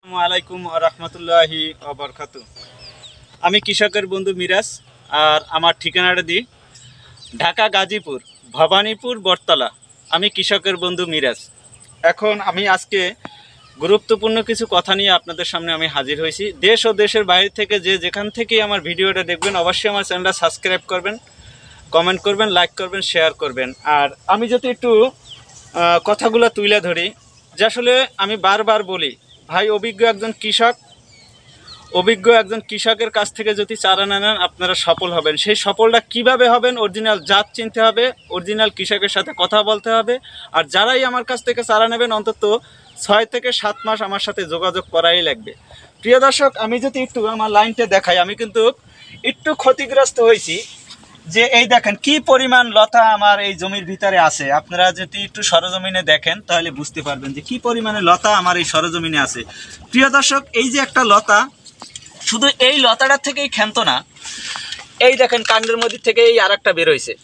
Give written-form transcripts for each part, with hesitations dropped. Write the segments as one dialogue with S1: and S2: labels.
S1: আসসালামু আলাইকুম ওয়া রাহমাতুল্লাহি ওয়া বারাকাতুহু। আমি কৃষকের বন্ধু মিরাজ, আর আমার ঠিকানাটা দিই ঢাকা গাজীপুর ভবানীপুর বটতলা। আমি কৃষকের বন্ধু মিরাজ। এখন আমি আজকে গুরুত্বপূর্ণ কিছু কথা নিয়ে আপনাদের সামনে আমি হাজির হয়েছি। দেশ ও দেশের বাইরে থেকে যেখান থেকেই আমার ভিডিওটা দেখবেন অবশ্যই আমার চ্যানেলটা সাবস্ক্রাইব করবেন, কমেন্ট করবেন, লাইক করবেন, শেয়ার করবেন। আর আমি যদি একটু কথাগুলো তুলে ধরি, যে আসলে আমি বারবার বলি ভাই, অভিজ্ঞ একজন কৃষকের কাছ থেকে যদি চারা নেন আপনারা সফল হবেন। সেই সফলটা কিভাবে হবেন? অরিজিনাল জাত চিনতে হবে, অরিজিনাল কৃষকের সাথে কথা বলতে হবে। আর যারাই আমার কাছ থেকে চারা নেবেন অন্তত 6 থেকে 7 মাস আমার সাথে যোগাযোগ করাই লাগবে। প্রিয় দর্শক, আমি যদি একটু আমার লাইনটা দেখাই, আমি কিন্তু একটু ক্ষতিগ্রস্ত হয়েছি। যে এই দেখেন কি পরিমাণ লতা আমার এই জমির ভিতরে আছে। আপনারা যদি একটু সরজমিনে দেখেন তাহলে বুঝতে পারবেন যে কি পরিমাণে লতা আমার এই সরজমিনে আছে। প্রিয় দর্শক, এই যে একটা লতা, শুধু এই লতাটার থেকেই ক্ষান্ত না, এই দেখেন কাণ্ডের মধ্যে থেকে এই আরেকটা বের হয়েছে,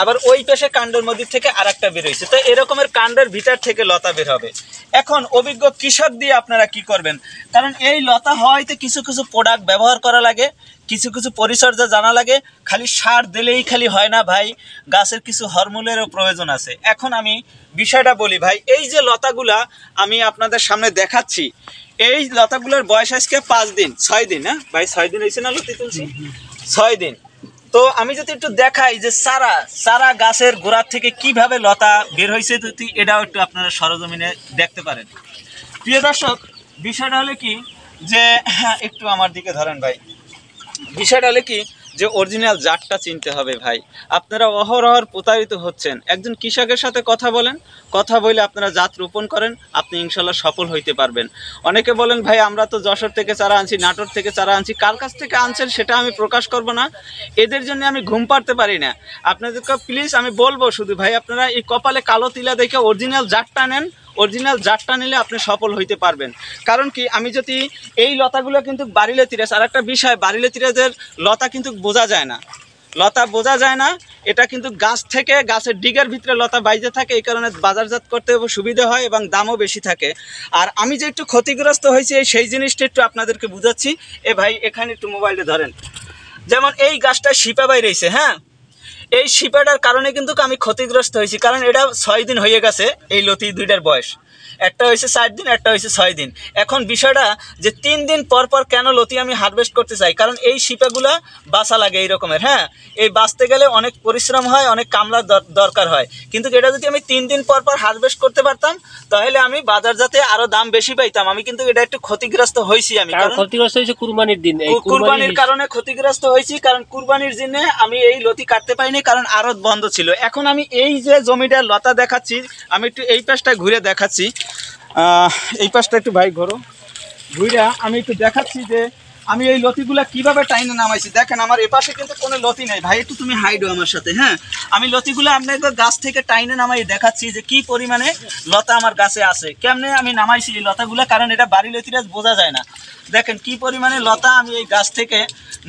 S1: আবার ওই পাশে কাণ্ডের মধ্যে থেকে আরেকটা বের হয়েছে। তো এরকমের কাণ্ডের ভিতর থেকে লতা বের হবে। এখন অভিজ্ঞ কৃষক দিয়ে আপনারা কি করবেন? কারণ এই লতা হয়তো কিছু কিছু প্রোডাক্ট ব্যবহার করা লাগে, কিছু কিছু পরিচর্যা জানা লাগে। খালি সার দিলেই খালি হয় না ভাই, গাছের কিছু হরমোনেরও প্রয়োজন আছে। এখন আমি বিষয়টা বলি ভাই, এই যে লতাগুলা আমি আপনাদের সামনে দেখাচ্ছি, এই লতাগুলোর বয়স আজকে 5 দিন 6 দিন, হ্যাঁ ভাই 6 দিন হয়েছে না লতি তুলছি? 6 দিন। তো আমি যদি একটু দেখাই যে সারা গাছের গোড়ার থেকে কিভাবে লতা বের হয়েছে, যদি এটাও একটু আপনারা সরজমিনে দেখতে পারেন। প্রিয় দর্শক, বিষয়টা হলে কি যে একটু আমার দিকে ধরেন ভাই, বিষয়টা হলে কি যে অরিজিনাল জাতটা চিনতে হবে ভাই। আপনারা অহরহর প্রতারিত হচ্ছেন। একজন কৃষকের সাথে কথা বলেন, কথা বলে আপনারা জাত রোপণ করেন, আপনি ইনশাল্লাহ সফল হইতে পারবেন। অনেকে বলেন ভাই আমরা তো যশোর থেকে চারা আনছি, নাটোর থেকে চারা আনছি। কার কাছ থেকে আনছেন সেটা আমি প্রকাশ করব না, এদের জন্য আমি ঘুম পাড়তে পারি না। আপনাদেরকে প্লিজ আমি বলবো শুধু ভাই, আপনারা এই কপালে কালো তিলা দেখে অরিজিনাল জাতটা নেন। অরিজিনাল জাতটা নিলে আপনি সফল হইতে পারবেন। কারণ কি, আমি যদি এই লতাগুলো কিন্তু বারিলেতিরাজ, আর একটা বিষয়, বারিলেতিরাজের লতা কিন্তু বোঝা যায় না, লতা বোঝা যায় না। এটা কিন্তু গাছ থেকে, গাছের ডিগের ভিতরে লতা বাইজে থাকে, এই কারণে বাজারজাত করতে সুবিধা হয় এবং দামও বেশি থাকে। আর আমি যে একটু ক্ষতিগ্রস্ত হয়েছি সেই জিনিসটা একটু আপনাদেরকে বুঝাচ্ছি। এ ভাই এখানে একটু মোবাইলটা ধরেন। যেমন এই গাছটা শিপা বাইরেছে, হ্যাঁ, এই শিপাটার কারণে কিন্তু আমি ক্ষতিগ্রস্ত হয়েছি। কারণ এটা 6 দিন হয়ে গেছে এই লতি দুইটার বয়স, একটা হয়েছে 4 দিন, একটা হয়েছে 6 দিন। এখন বিষয়টা যে 3 দিন পর পর কেন লতি আমি হারভেস্ট করতে চাই, কারণ এই শিপাগুলা বাঁচা লাগে এই রকমের, হ্যাঁ, এই বাঁচতে গেলে অনেক পরিশ্রম হয়, অনেক কামলার দরকার হয়। কিন্তু এটা যদি আমি 3 দিন পর পর হারভেস্ট করতে পারতাম তাহলে আমি বাজারজাতে আরো দাম বেশি পাইতাম। আমি কিন্তু এটা একটু ক্ষতিগ্রস্ত হয়েছি। আমি
S2: ক্ষতিগ্রস্ত হয়েছি কুরবানির দিন,
S1: কুরবানির কারণে ক্ষতিগ্রস্ত হয়েছি। কারণ কুরবানির দিনে আমি এই লতি কাটতে পাইনি, কারণ আড়ত বন্ধ ছিল। এখন আমি এই যে জমিটার লতা দেখাচ্ছি, আমি একটু এই পাশটা ঘুরে দেখাচ্ছি। এই পাশটা একটু ভাই ঘুরে আমি একটু দেখাচ্ছি যে আমি এই লতিগুলা কিভাবে টাইনে নামাইছি। দেখেন আমার এপাশে কিন্তু কোনো লতি নেই ভাই, একটু তুমি হাইডো আমার সাথে। হ্যাঁ, আমি লতিগুলো আপনাদের গাছ থেকে টাইনে নামাই দেখাচ্ছি যে কি পরিমাণে লতা আমার গাছে আছে। কেমনে আমি নামাইছি এই লতাগুলা, কারণ এটা বারিলেতিরাজ বোঝা যায় না। দেখেন কি পরিমাণে লতা আমি এই গাছ থেকে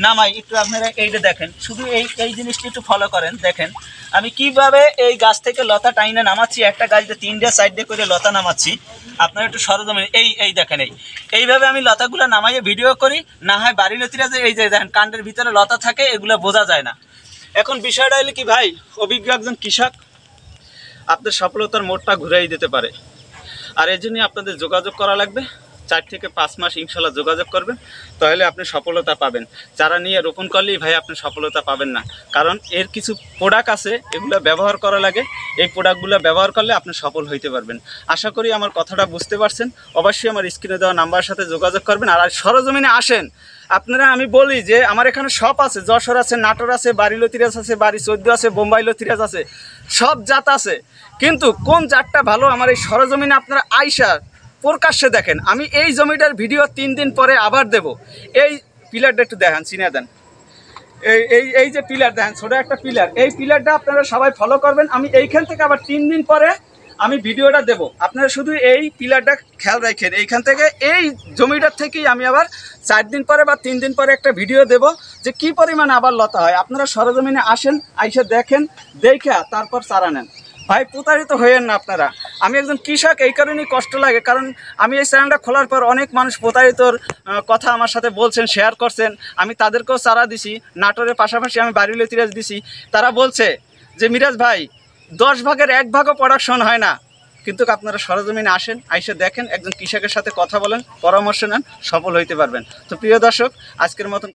S1: নামাই, একটু আপনারা এইটা দেখেন। শুধু এই জিনিসটা একটু ফলো করেন, দেখেন আমি কিভাবে এই গাছ থেকে লতা টাইনে নামাচ্ছি। একটা গাছতে 3 সাইড দিয়ে করে লতা নামাচ্ছি। আপনারা একটু সরজমিনে এই দেখেন, এইভাবে আমি লতাগুলো নামাইয়ে ভিডিও করি। না হয় বারিলেতিরাজে এই যে দেখেন কাণ্ডের ভিতরে লতা থাকে, এগুলো বোঝা যায় না। এখন বিষয়টা হলো কি ভাই, অভিজ্ঞ একজন কৃষক আপনার সফলতার মোড়টা ঘুরাই দিতে পারে। আর এই জন্যই আপনাদের যোগাযোগ করা লাগবে। 4 থেকে 5 মাস ইনশাল্লাহ যোগাযোগ করবেন, তাহলে আপনি সফলতা পাবেন। চারা নিয়ে রোপণ করলেই ভাই আপনি সফলতা পাবেন না, কারণ এর কিছু প্রোডাক্ট আছে, এগুলো ব্যবহার করা লাগে। এই প্রোডাক্টগুলো ব্যবহার করলে আপনি সফল হইতে পারবেন। আশা করি আমার কথাটা বুঝতে পারছেন। অবশ্যই আমার স্ক্রিনে দেওয়া নাম্বারের সাথে যোগাযোগ করবেন। আর সরজমিনে আসেন আপনারা। আমি বলি যে আমার এখানে সব আছে, যশোর আছে, নাটোর আছে, বারিলেতিরাজ আছে, বাড়ি 14 আছে, বোম্বাই লতিরাজ আছে, সব জাত আছে। কিন্তু কোন জাতটা ভালো আমার এই সরজমিনে আপনারা আইসা প্রকাশ্যে দেখেন। আমি এই জমিটার ভিডিও 3 দিন পরে আবার দেব। এই পিলারটা একটু দেখান, চিনে দেন। এই যে পিলার দেখেন, ছোটো একটা পিলার, এই পিলারটা আপনারা সবাই ফলো করবেন। আমি এইখান থেকে আবার 3 দিন পরে আমি ভিডিওটা দেব। আপনারা শুধু এই পিলারটা খেয়াল রাখেন। এইখান থেকে এই জমিটার থেকেই আমি আবার 4 দিন পরে বা 3 দিন পরে একটা ভিডিও দেব যে কি পরিমাণে আবার লতা হয়। আপনারা সরজমিনে আসেন, আইসা দেখেন, দেখা তারপর চারা নেন। ভাই প্রতারিত হইয়েন না আপনারা। আমি একজন কৃষক, এই কারণেই কষ্ট লাগে, কারণ আমি এই চ্যানেলটা খোলার পর অনেক মানুষ প্রতারিতর কথা আমার সাথে বলছেন, শেয়ার করছেন। আমি তাদেরকেও চারা দিছি, নাটোরের পাশাপাশি আমি বাড়িলে তিরাজ দিছি। তারা বলছে যে মিরাজ ভাই 10 ভাগের 1 ভাগও প্রোডাকশন হয় না, কিন্তু আপনারা সরজমিনে আসেন, আইসে দেখেন, একজন কৃষকের সাথে কথা বলেন, পরামর্শ নেন, সফল হইতে পারবেন। তো প্রিয় দর্শক, আজকের মতন